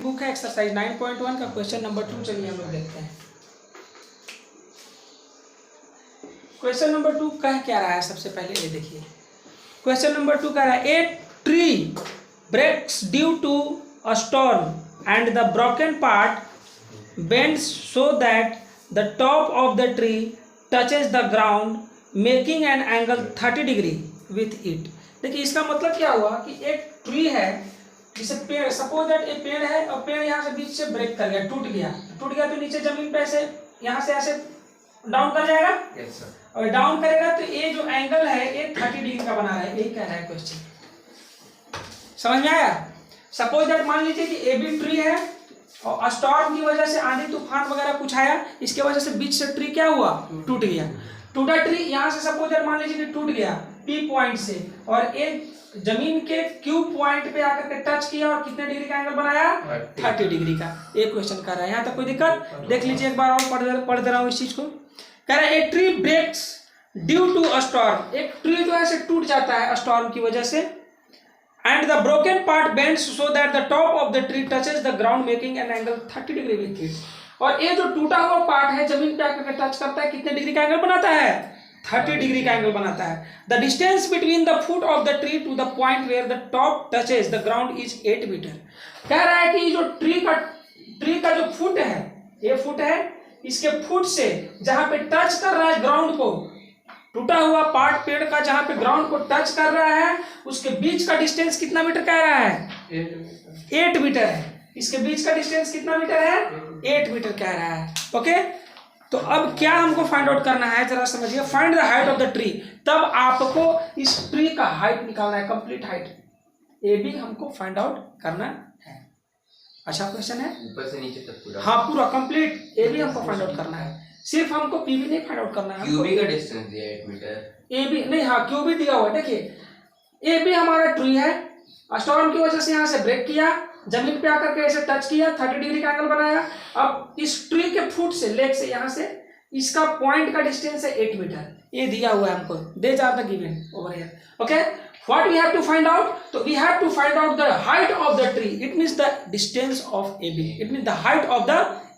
Book है exercise 9.1 का question number 2। चलिए हम लोग देखते हैं क्वेश्चन नंबर 2 कह क्या रहा है। सबसे पहले ये देखिए क्वेश्चन नंबर 2 कह रहा है a tree breaks due to a storm and the broken part bends so that the top of the tree touches the ground making an angle 30 degree with it. देखिए इसका मतलब क्या हुआ कि एक ट्री है जिसे पेड़, सपोज दैट एक पेड़ है और पेड़ यहाँ से बीच से ब्रेक कर गया, टूट गया तो नीचे जमीन पे ऐसे यहाँ से ऐसे डाउन कर जाएगा। yes, sir. और डाउन करेगा तो ये जो एंगल है ये 30 डिग्री का बना है। यही कह रहा है क्वेश्चन, समझ में आया। सपोज दैट मान लीजिए कि ए बी ट्री है और स्टॉर्म की वजह से आंधी तूफान वगैरह कुछ आया, इसके वजह से बीच से ट्री क्या हुआ, टूट गया। टूटा ट्री यहाँ से सपोज दैट मान लीजिए कि टूट गया पी पॉइंट से और एक जमीन के क्यू पॉइंट पे आकर के टच किया और कितने डिग्री का एंगल बनाया, 30 डिग्री का। एक क्वेश्चन कर रहा है। यहाँ तक कोई दिक्कत? देख लीजिए एक बार और पढ़ दे रहा हूँ इस चीज को। कह रहा है a tree breaks due to a storm, एक ट्री जो है टूट जाता है स्टॉर्म की वजह से, and the broken part bends so that the top of the tree touches the ground making an angle 30 degree with it. और ये जो टूटा हुआ पार्ट है जमीन पे आकर के टच करता है, कितने डिग्री का एंगल बनाता है, 30 डिग्री का एंगल बनाता है। The distance between the foot of the tree to the point where the top touches the ground is 8 metre. कह रहा है कि जो ट्री का जो फुट है, ये फुट है, इसके फुट से जहां पे टच कर रहा है ग्राउंड को, टूटा हुआ पार्ट पेड़ का जहां पे ग्राउंड को टच कर रहा है, उसके बीच का डिस्टेंस कितना मीटर कह रहा है, 8 मीटर है। इसके बीच का डिस्टेंस कितना मीटर है, 8 मीटर कह रहा है। ओके, तो अब क्या हमको फाइंड आउट करना है, जरा समझिए। Find the height of the tree, तब आपको इस ट्री का हाइट निकालना है, कंप्लीट हाइट। ये भी हमको फाइंड आउट करना है। अच्छा क्वेश्चन है, ऊपर से नीचे तक पूरा। हाँ पूरा कंप्लीट, ये भी हमको फाइंड आउट करना है। सिर्फ हमको पीवी नहीं फाइंड आउट करना है, क्यूबी का डिस्टेंस दिया है 8 मीटर। ए भी नहीं, हाँ क्यू भी दिया हुआ है। देखिए ए भी हमारा ट्री है, स्टॉर्म की वजह से यहाँ से ब्रेक किया, जमीन पे आकर के ऐसे टच किया, 30 डिग्री का एंगल बनाया। अब इस ट्री के फुट से, लेग से, यहाँ से इसका पॉइंट का डिस्टेंस है 8 मीटर। ये दिया हुआ है हमको, they are the given over here. Okay, what we have to find out, तो we have to find out the height of the tree. It means the distance of A B, it means the height of the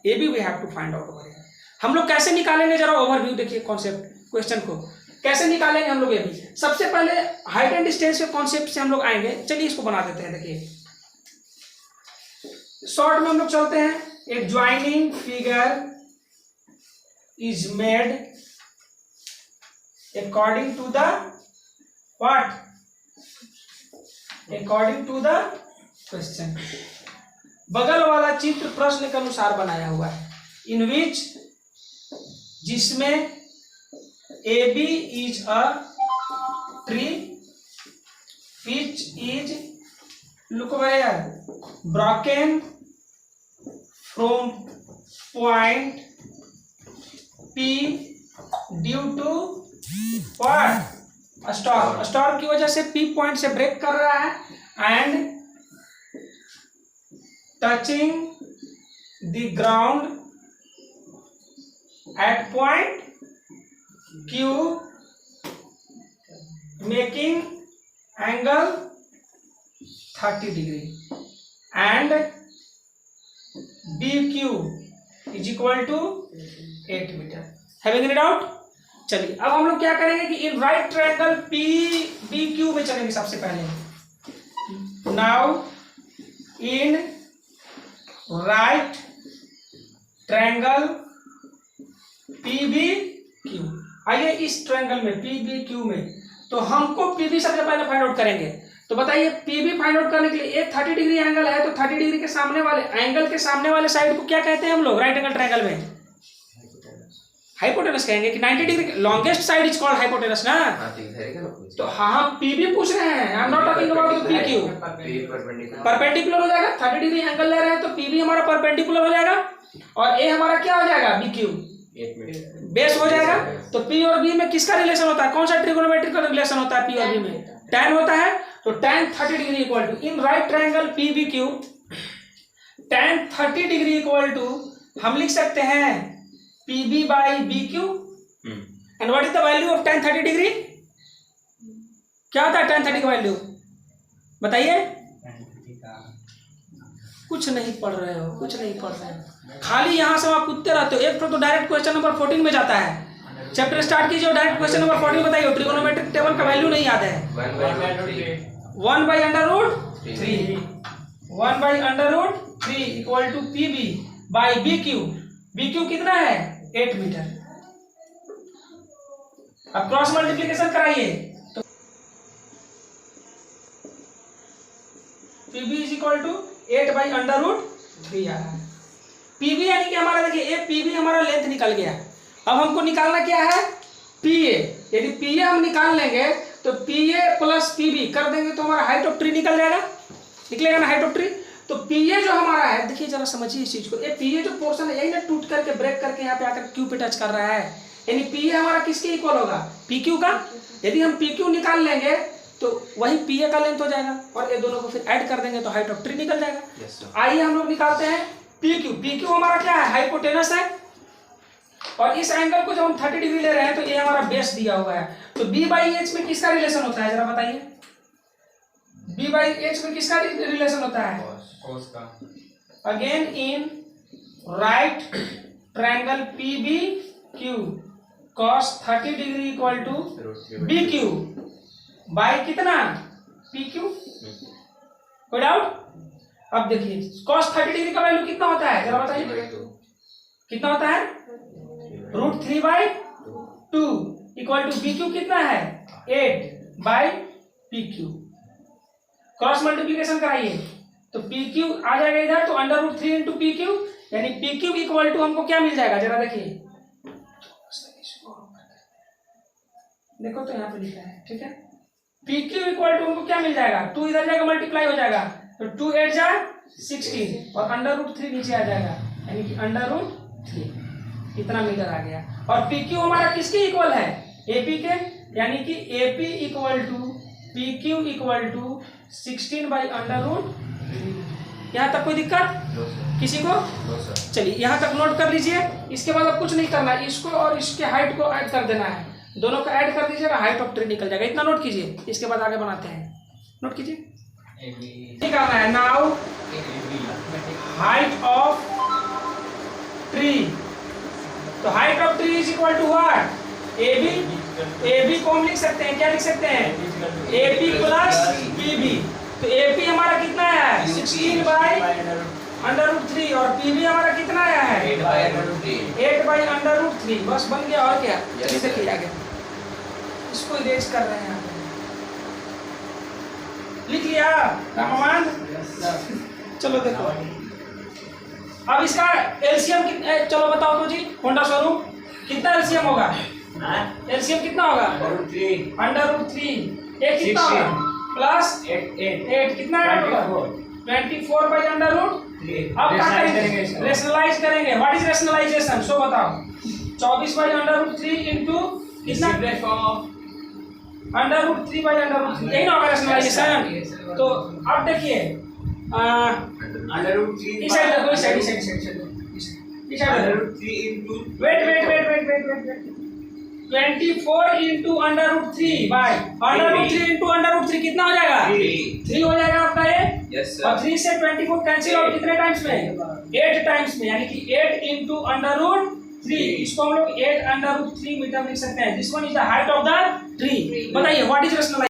A B we have to find out over here. हम लोग कैसे निकालेंगे, जरा overview देखिए concept, question को कैसे निकालेंगे हम लोग। ये भी सबसे पहले हाइट एंड डिस्टेंस के कॉन्सेप्ट से हम लोग आएंगे। चलिए इसको बना देते हैं। देखिए शॉर्ट में हम लोग चलते हैं। एक joining figure is made according to the what, according to the question. बगल वाला चित्र प्रश्न के अनुसार बनाया हुआ है, इन विच, जिसमें A B is a tree which is, look over here, broken from point P due to what, storm. Storm की वजह से P पॉइंट से ब्रेक कर रहा है and touching the ground at point Q making angle 30 degree and BQ is equal to 8 metre. Having any doubt? चलिए अब हम लोग क्या करेंगे कि इन राइट ट्रायंगल PBQ में चलेंगे सबसे पहले। Now in right triangle PBQ, आइए इस ट्रायंगल में PBQ में, तो हमको PB सबसे पहले फाइंड आउट करेंगे। तो बताइए PB फाइंड आउट करने के लिए एक 30 डिग्री एंगल है, तो 30 डिग्री के सामने वाले एंगल के सामने वाले साइड को क्या कहते हैं हम लोग, राइट एंगल ट्रायंगल में हाइपोटेनस कहेंगे कि 90 degree longest side is called hypotenuse ना। तो हाँ PB पूछ रहे हैं, I am not talking about PQ। Perpendicular हो जाएगा, 30 डिग्री एंगल ले रहे हैं तो PB हमारा परपेंडिकुलर हो जाएगा और A हमारा क्या हो जाएगा, BQ बेस हो जाएगा। तो P और B में किसका रिलेशन होता है, कौन सा ट्रिगोनोमेट्रिक रिलेशन होता है P और B में, tan होता है। तो tan 30 degree equal to, in right triangle PBQ tan 30 degree equal to हम लिख सकते हैं PB by BQ। And what is the value of tan 30 degree, क्या होता है tan 30 का वैल्यू बताइए। कुछ नहीं पढ़ रहे हो, कुछ नहीं पढ़ रहे हो, खाली यहाँ से वहाँ कूदते रहते हो। एक तो डायरेक्ट क्वेश्चन नंबर 14 में जाता है। चैप्टर स्टार्ट कीजिए और डायरेक्ट क्वेश्चन नंबर 14 बताइए। ट्रिगोनोमेट्रिक टेबल का वैल्यू नहीं याद है। 1/√3 1/√3 equal to PB by BQ। BQ कितना है? 8 मीटर। अब क्रॉस मल्टीप्लीकेशन कराइए तो PB इज इक्वल टू 8/√3 आ रहा है। PB यानी कि हमारा देखिए ये PB हमारा लेंथ निकल गया। अब हमको निकालना क्या है? PA। यदि PA हम निकाल लेंगे तो PA प्लस PB कर देंगे तो हमारा हाइट ऑफ ट्री निकल जाएगा, निकलेगा ना हाइट ऑफ ट्री। तो PA जो हमारा है, देखिए जरा समझिए इस चीज को, ये PA जो पोर्शन है यही ना टूट करके ब्रेक करके यहाँ पे आकर Q पे टच कर रहा है, यानी PA हमारा किसके इक्वल होगा? PQ का। यदि हम PQ निकाल लेंगे तो वही PA का लेंथ हो जाएगा और ये दोनों को फिर ऐड कर देंगे तो हाइट ऑफ ट्री निकल जाएगा। आइए हम लोग निकालते हैं PQ। PQ हमारा क्या है? हाइपोटेनस है। और इस एंगल को जब हम 30 डिग्री ले रहे हैं तो ये हमारा बेस दिया हुआ है। तो B/H में किसका रिलेशन होता है जरा बताइए? B/H में किसका रिलेशन होता है? cos का। Again in right triangle PBQ cos 30 degree equal to BQ by कितना? PQ। कोई डाउट? अब देखिए cos 30 डिग्री का वैल्यू कितना होता है जरा बताइए? कितना होता है? √3/2 इक्वल टू BQ कितना है? 8/PQ। क्रॉस मल्टीप्लीकेशन कराइए तो PQ आ जाएगा इधर, तो √3 इंटू PQ यानी PQ इक्वल टू हमको क्या मिल जाएगा जरा देखिए, देखो तो यहाँ पे लिखा है, ठीक है। PQ इक्वल टू हमको क्या मिल जाएगा? 2 इधर जाएगा मल्टीप्लाई हो जाएगा तो 2 8 जा 16 और √3 नीचे आ जाएगा यानी कि √3 इतना मीटर आ गया। और PQ हमारा किसके इक्वल है? AP के, यानी कि AP equal to PQ equal to 16/√3। यहाँ तक कोई दिक्कत किसी को? चलिए यहाँ तक नोट कर लीजिए। इसके बाद अब कुछ नहीं करना है, इसको और इसके हाइट को ऐड कर देना है, दोनों को ऐड कर दीजिएगा, हाइट ऑफ ट्री निकल जाएगा। इतना नोट कीजिए, इसके बाद आगे बनाते हैं। नोट कीजिए करना है। नाउ हाइट ऑफ ट्री, तो height of tree is equal to what? AB को हम लिख सकते हैं, क्या लिख सकते हैं? AP plus PB। तो AP हमारा कितना है? 16/√3 और PB हमारा कितना आया है? 8/√3। बस बन गया और क्या? चलिए देखिए आगे, इसको इरेज कर रहे हैं, लिख लिया रामान? चलो देखो अब इसका एलसीएम कितना, चलो बताओ तो जी होंडा शोरूम कितना एलसीएम होगा? एलसीएम कितना होगा? √3। एक कितना होगा? प्लस 8 कितना होगा? 24/√3। अब क्या करेंगे? रेशनलाइज करेंगे। What is rationalisation? सो बताओ। 24/√3 इंटू कितना? √3/√3 यही ना होगा रेशनलाइजेशन। तो अब देखिए √3 इस साइड देखो, इस साइड √3 इंटू वेट 24 इंटू √3 बाय √3 इंटू √3 कितना हो जाएगा? 3 हो जाएगा आपका ये। Yes sir. और 3 से 24 कैंसिल आउट कितने टाइम्स में? 8 टाइम्स में, यानी कि 8 इंटू √3। इसको हम लोग 8/√3 मीटर लिख सकते हैं। This one is the height of the tree. बताइए व्हाट इज रेशनलाइजेशन?